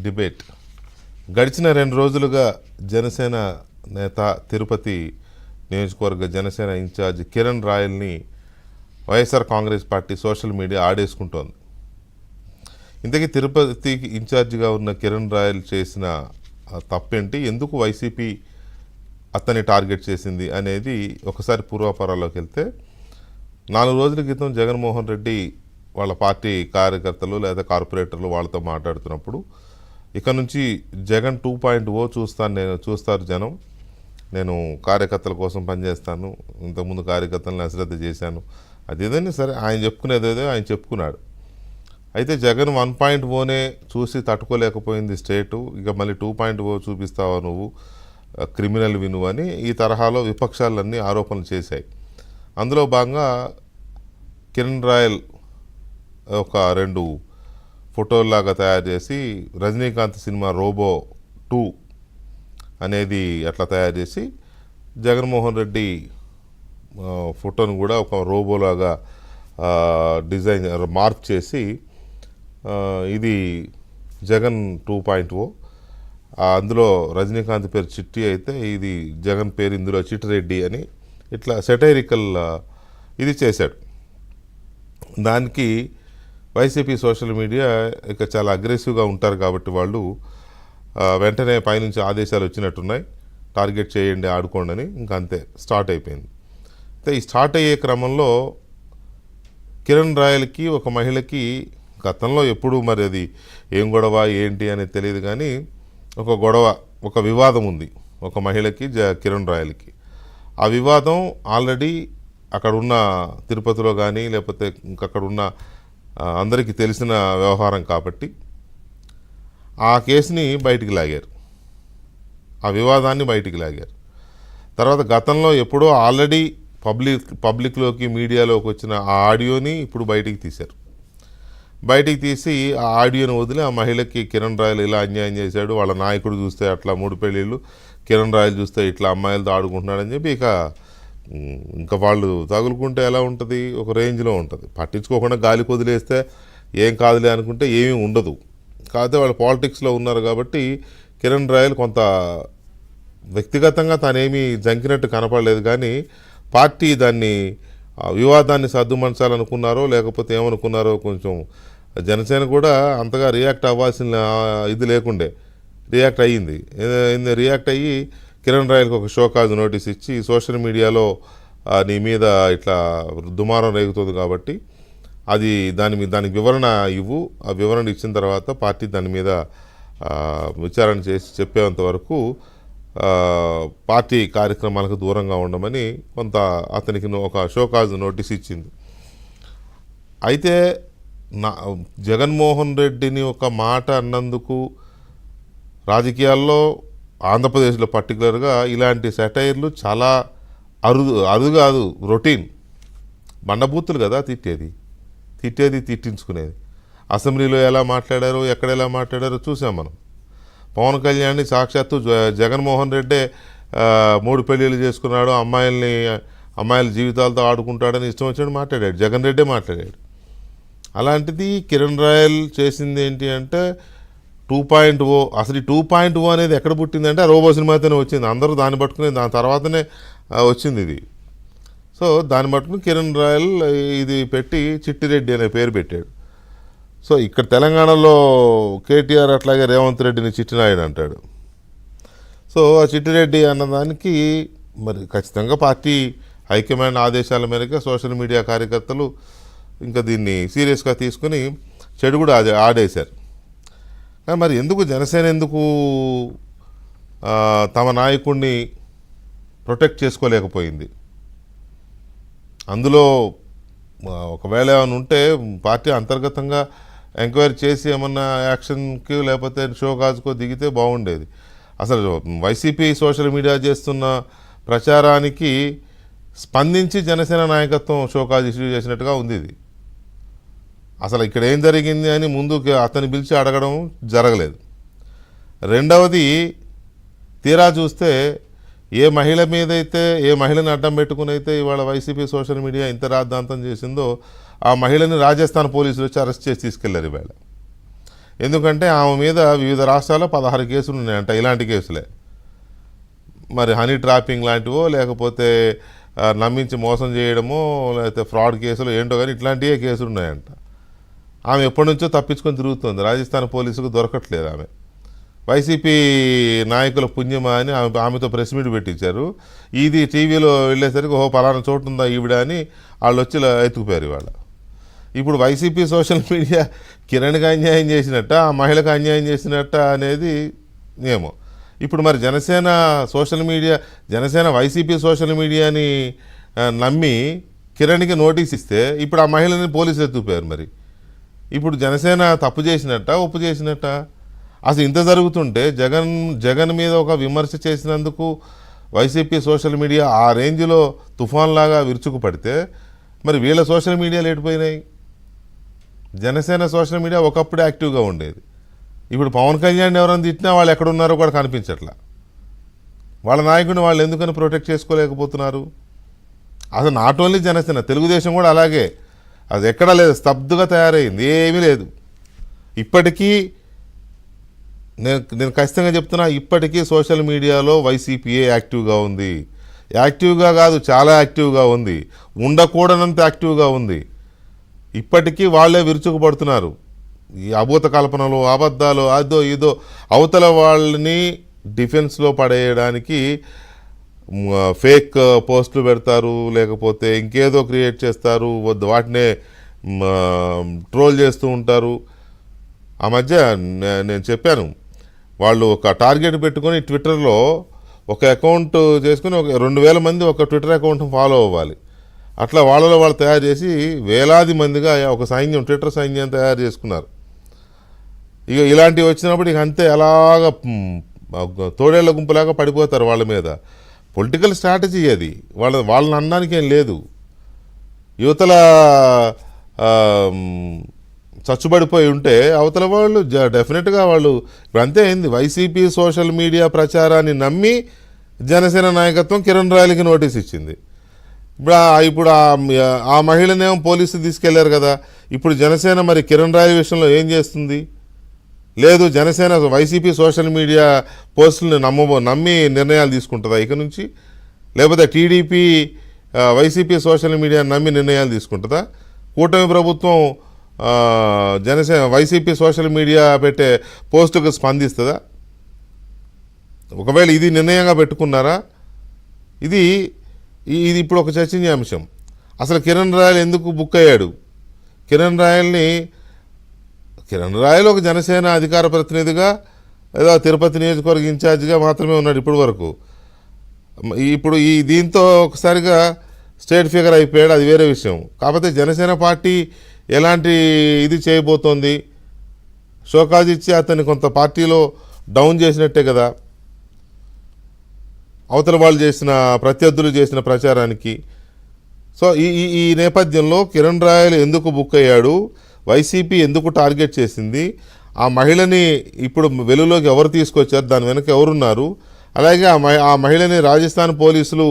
Debate గడిచిన 2 రోజులుగా జనసేన నేత తిరుపతి నియోజకవర్గ జనసేన ఇన్ఛార్జ్ కిరణ్ రాయల్ని YSR Congress party social media ఆడేసుకుంటోంది. ఇంతకీ తిరుపతి ఇన్ఛార్జిగా ఉన్న కిరణ్ రాయల్ చేసిన తప్పేంటి, ఎందుకు వైసీపీ అతన్ని టార్గెట్ చేసింది అనేది ఒకసారి పూర్వాపరాల్లోకి వెళ్తే 4 రోజుల క్రితం జగన్మోహన్ రెడ్డి వాళ్ళ పార్టీ కార్యకర్తలు లేదా కార్పొరేటర్లు వాళ్ళతో మాట్లాడుతున్నప్పుడు ఇక నుంచి జగన్ 2.0 చూస్తారు జనం, నేను కార్యకర్తల కోసం పనిచేస్తాను, ఇంతకుముందు కార్యకర్తలను అశ్రద్ధ చేశాను, అదేదని సరే ఆయన చెప్పుకునేదేదో ఆయన చెప్పుకున్నాడు. అయితే జగన్ 1.0నే చూసి తట్టుకోలేకపోయింది స్టేటు, ఇక మళ్ళీ 2.0 చూపిస్తావా నువ్వు, క్రిమినల్ వినువు అని ఈ తరహాలో విపక్షాలన్నీ ఆరోపణలు చేశాయి. అందులో భాగంగా కిరణ్ రాయల్ ఒక 2 ఫోటోల్లాగా తయారు చేసి రజనీకాంత్ సినిమా రోబో 2 అనేది అట్లా తయారు చేసి జగన్మోహన్ రెడ్డి ఫోటోను కూడా ఒక రోబోలాగా డిజైన్ మార్క్ చేసి ఇది జగన్ 2.0, అందులో రజనీకాంత్ పేరు చిట్టి అయితే ఇది జగన్ పేరు ఇందులో చిట్టిరెడ్డి అని ఇట్లా సెటైరికల్ ఇది చేశాడు. దానికి వైసీపీ సోషల్ మీడియా ఇక చాలా అగ్రెసివ్గా ఉంటారు కాబట్టి వాళ్ళు వెంటనే పైనుంచి ఆదేశాలు వచ్చినట్టున్నాయి, టార్గెట్ చేయండి ఆడుకోండి అని, ఇంకా అంతే స్టార్ట్ అయిపోయింది. అయితే ఈ స్టార్ట్ అయ్యే క్రమంలో కిరణ్ రాయల్కి ఒక మహిళకి గతంలో ఎప్పుడు మరి అది ఏం గొడవ ఏంటి అనేది తెలియదు కానీ ఒక వివాదం ఉంది ఒక మహిళకి కిరణ్ రాయల్కి. ఆ వివాదం ఆల్రెడీ అక్కడ ఉన్న తిరుపతిలో కానీ లేకపోతే ఇంకక్కడ ఉన్న అందరికీ తెలిసిన వ్యవహారం కాబట్టి ఆ కేసుని బయటికి లాగారు, ఆ వివాదాన్ని బయటికి లాగారు. తర్వాత గతంలో ఎప్పుడో ఆల్రెడీ పబ్లిక్లోకి మీడియాలోకి వచ్చిన ఆ ఆడియోని ఇప్పుడు బయటికి తీశారు. బయటికి తీసి ఆ ఆడియోని వదిలి ఆ మహిళకి కిరణ్ రాయల్ ఇలా అన్యాయం చేశాడు, వాళ్ళ నాయకుడు చూస్తే అట్లా 3 పెళ్ళిళ్ళు, కిరణ్ రాయల్ చూస్తే ఇట్లా అమ్మాయిలతో ఆడుకుంటున్నాడని చెప్పి ఇంకా వాళ్ళు తగులుకుంటే ఎలా ఉంటుంది, ఒక రేంజ్లో ఉంటుంది. పట్టించుకోకుండా గాలికి వదిలేస్తే ఏం కాదులే అనుకుంటే ఏమీ ఉండదు. కాకపోతే వాళ్ళు పాలిటిక్స్లో ఉన్నారు కాబట్టి కిరణ్ రాయల్ కొంత వ్యక్తిగతంగా తనేమీ జంకినట్టు కనపడలేదు కానీ పార్టీ దాన్ని వివాదాన్ని సర్దుమణచాలనుకున్నారో లేకపోతే ఏమనుకున్నారో కొంచెం జనసేన కూడా అంతగా రియాక్ట్ అవ్వాల్సిన ఇది లేకుండే రియాక్ట్ అయ్యింది. రియాక్ట్ అయ్యి కిరణ్ రాయల్కి ఒక షోకాజ్ నోటీస్ ఇచ్చి సోషల్ మీడియాలో నీ మీద ఇట్లా దుమారం రేగుతుంది కాబట్టి దానికి వివరణ ఇవ్వు, ఆ వివరణ ఇచ్చిన తర్వాత పార్టీ దాని మీద విచారణ చేసి చెప్పేంత వరకు పార్టీ కార్యక్రమాలకు దూరంగా ఉండమని కొంత అతనికి ఒక షోకాజ్ నోటీస్ ఇచ్చింది. అయితే జగన్మోహన్ రెడ్డిని ఒక మాట అన్నందుకు రాజకీయాల్లో ఆంధ్రప్రదేశ్లో పర్టికులర్గా ఇలాంటి సెటైర్లు చాలా అరుదు కాదు, రొటీన్. బండబూతులు కదా తిట్టించుకునేది. అసెంబ్లీలో ఎలా మాట్లాడారో ఎక్కడ ఎలా మాట్లాడారో చూసాం మనం. పవన్ కళ్యాణ్ని సాక్షాత్తు జగన్మోహన్ రెడ్డే 3 పెళ్ళిళ్ళు చేసుకున్నాడు, అమ్మాయిల జీవితాలతో ఆడుకుంటాడని ఇష్టం వచ్చినట్టు మాట్లాడాడు, జగన్ రెడ్డే మాట్లాడాడు. అలాంటిది కిరణ్ రాయల్ చేసింది ఏంటి అంటే 2.0. అసలు ఈ 2.0 అనేది ఎక్కడ పుట్టిందంటే ఆ రోబో సినిమాతోనే వచ్చింది, అందరూ దాన్ని పట్టుకుని దాని తర్వాతనే వచ్చింది ఇది. సో దాన్ని పట్టుకుని కిరణ్ రాయల్ ఇది పెట్టి చిట్టిరెడ్డి అనే పేరు పెట్టాడు. సో ఇక్కడ తెలంగాణలో కేటీఆర్ అట్లాగే రేవంత్ రెడ్డిని చిట్టినాయుడు అంటాడు. సో ఆ చిట్టిరెడ్డి అన్నదానికి మరి ఖచ్చితంగా పార్టీ హైకమాండ్ ఆదేశాల మేరకు సోషల్ మీడియా కార్యకర్తలు ఇంకా దీన్ని సీరియస్గా తీసుకుని చెడు కూడా ఆడేశారు. కానీ మరి జనసేన ఎందుకు తమ నాయకుడిని ప్రొటెక్ట్ చేసుకోలేకపోయింది? అందులో ఒకవేళ ఏమైనా ఉంటే పార్టీ అంతర్గతంగా ఎంక్వైరీ చేసి ఏమన్నా యాక్షన్కి లేకపోతే షోకాజ్కో దిగితే బాగుండేది. అసలు వైసీపీ సోషల్ మీడియా చేస్తున్న ప్రచారానికి స్పందించి జనసేన నాయకత్వం షోకాజ్ ఇష్యూ చేసినట్టుగా ఉంది. ఇది అసలు ఇక్కడ ఏం జరిగింది అని ముందుకు అతన్ని పిలిచి అడగడం జరగలేదు. రెండవది తీరా చూస్తే ఏ మహిళని అడ్డం పెట్టుకుని అయితే ఇవాళ వైసీపీ సోషల్ మీడియా ఇంత రాద్ధాంతం చేసిందో ఆ మహిళని రాజస్థాన్ పోలీసులు వచ్చి అరెస్ట్ చేసి తీసుకెళ్లారు. ఇవాళ ఎందుకంటే ఆమె మీద వివిధ రాష్ట్రాల్లో 16 కేసులు ఉన్నాయంట, ఇలాంటి కేసులే. మరి హనీ ట్రాపింగ్ లాంటివో లేకపోతే నమ్మించి మోసం చేయడమో లేకపోతే ఫ్రాడ్ కేసులు ఏంటో కానీ ఇట్లాంటివే కేసులు ఉన్నాయంట. ఆమె ఎప్పటి నుంచో తప్పించుకొని తిరుగుతుంది, రాజస్థాన్ పోలీసుకు దొరకట్లేదు ఆమె. వైసీపీ నాయకుల పుణ్యమా అని ఆమెతో ప్రెస్ మీట్ పెట్టించారు. ఇది టీవీలో వెళ్ళేసరికి పలానా చోటు ఉందా ఈవిడ అని వాళ్ళు వచ్చి ఎత్తుకుపోయారు ఇవాళ. ఇప్పుడు వైసీపీ సోషల్ మీడియా కిరణ్కి అన్యాయం చేసినట్ట, ఆ మహిళకు అన్యాయం చేసినట్ట అనేది ఏమో. ఇప్పుడు మరి జనసేన వైసీపీ సోషల్ మీడియాని నమ్మి కిరణ్కి నోటీస్ ఇస్తే ఇప్పుడు ఆ మహిళని పోలీసులు ఎత్తుకుపోయారు. మరి ఇప్పుడు జనసేన తప్పు చేసినట్ట, ఒప్పు చేసినట్ట? అసలు ఇంత జరుగుతుంటే జగన్ మీద ఒక విమర్శ చేసినందుకు వైసీపీ సోషల్ మీడియా ఆ రేంజ్లో తుఫాన్లాగా విరుచుకు పడితే మరి వీళ్ళ సోషల్ మీడియా లేటిపోయినాయి. జనసేన సోషల్ మీడియా ఒకప్పుడు యాక్టివ్గా ఉండేది. ఇప్పుడు పవన్ కళ్యాణ్ ఎవరైనా తిట్టినా వాళ్ళు ఎక్కడున్నారో కూడా కనిపించట్లా. వాళ్ళ నాయకుడిని వాళ్ళు ఎందుకని ప్రొటెక్ట్ చేసుకోలేకపోతున్నారు? అసలు నాట్ ఓన్లీ జనసేన, తెలుగుదేశం కూడా అలాగే. అది ఎక్కడా లేదు, స్తబ్దుగా తయారైంది, ఏమీ లేదు. ఇప్పటికీ నేను ఖచ్చితంగా చెప్తున్నా, ఇప్పటికీ సోషల్ మీడియాలో వైసీపీఏ యాక్టివ్గా ఉంది. యాక్టివ్గా కాదు, చాలా యాక్టివ్గా ఉంది, ఉండకూడనంత యాక్టివ్గా ఉంది. ఇప్పటికీ వాళ్ళే విరుచుకుపడుతున్నారు. ఈ అభూత కల్పనలు, అబద్ధాలు, అదో ఇదో అవతల వాళ్ళని డిఫెన్స్లో పడేయడానికి ఫేక్ పోస్టులు పెడతారు, లేకపోతే ఇంకేదో క్రియేట్ చేస్తారు, వాటినే ట్రోల్ చేస్తూ ఉంటారు. ఆ మధ్య నేను చెప్పాను, వాళ్ళు ఒక టార్గెట్ పెట్టుకొని ట్విట్టర్లో ఒక అకౌంట్ చేసుకుని 2,000 మంది ఒక ట్విట్టర్ అకౌంట్ని ఫాలో అవ్వాలి. అట్లా వాళ్ళలో వాళ్ళు తయారు చేసి వేలాది మందిగా ఒక సైన్యం, ట్విట్టర్ సైన్యం తయారు చేసుకున్నారు. ఇక ఇలాంటివి వచ్చినప్పుడు ఇక అంతే అలాగ తోడేళ్ల గుంపులాగా పడిపోతారు వాళ్ళ మీద. పొలిటికల్ స్ట్రాటజీ అది, వాళ్ళని అనడానికి ఏం లేదు. యువతల చచ్చుబడిపోయి ఉంటే అవతల వాళ్ళు డెఫినెట్గా వాళ్ళు ఇప్పుడు అంతే అయింది. వైసీపీ సోషల్ మీడియా ప్రచారాన్ని నమ్మి జనసేన నాయకత్వం కిరణ్ రాయలకి నోటీస్ ఇచ్చింది. ఇప్పుడు ఆ మహిళనేమో పోలీసులు తీసుకెళ్లారు కదా. ఇప్పుడు జనసేన మరి కిరణ్ రాయల విషయంలో ఏం చేస్తుంది? లేదు, జనసేన వైసీపీ సోషల్ మీడియా పోస్టులను నమ్మి నిర్ణయాలు తీసుకుంటుందా ఇక నుంచి? లేకపోతే టీడీపీ వైసీపీ సోషల్ మీడియా నమ్మి నిర్ణయాలు తీసుకుంటుందా? కూటమి ప్రభుత్వం జనసేన వైసీపీ సోషల్ మీడియా పెట్టే పోస్టుకు స్పందిస్తుందా? ఒకవేళ ఇది నిర్ణయంగా పెట్టుకున్నారా? ఇది ఇప్పుడు ఒక చర్చనీయాంశం. అసలు కిరణ్ రాయల్ ఎందుకు బుక్ అయ్యాడు? కిరణ్ రాయల్ ఒక జనసేన అధికార ప్రతినిధిగా ఏదో తిరుపతి నియోజకవర్గ ఇన్ఛార్జిగా మాత్రమే ఉన్నాడు ఇప్పటి వరకు. ఇప్పుడు దీంతో ఒకసారిగా స్టేట్ ఫిగర్ అయిపోయాడు, అది వేరే విషయం. కాకపోతే జనసేన పార్టీ ఎలాంటి ఇది చేయబోతోంది? షోకాజ్ ఇచ్చి అతన్ని కొంత పార్టీలో డౌన్ చేసినట్టే కదా అవతల వాళ్ళు చేసిన, ప్రత్యర్థులు చేసిన ప్రచారానికి. సో ఈ నేపథ్యంలో కిరణ్ రాయల్ ఎందుకు బుక్ అయ్యాడు, వైసీపీ ఎందుకు టార్గెట్ చేసింది, ఆ మహిళని ఇప్పుడు వెలుగులోకి ఎవరు తీసుకొచ్చారు, దాని వెనక ఎవరున్నారు, అలాగే ఆ మహిళని రాజస్థాన్ పోలీసులు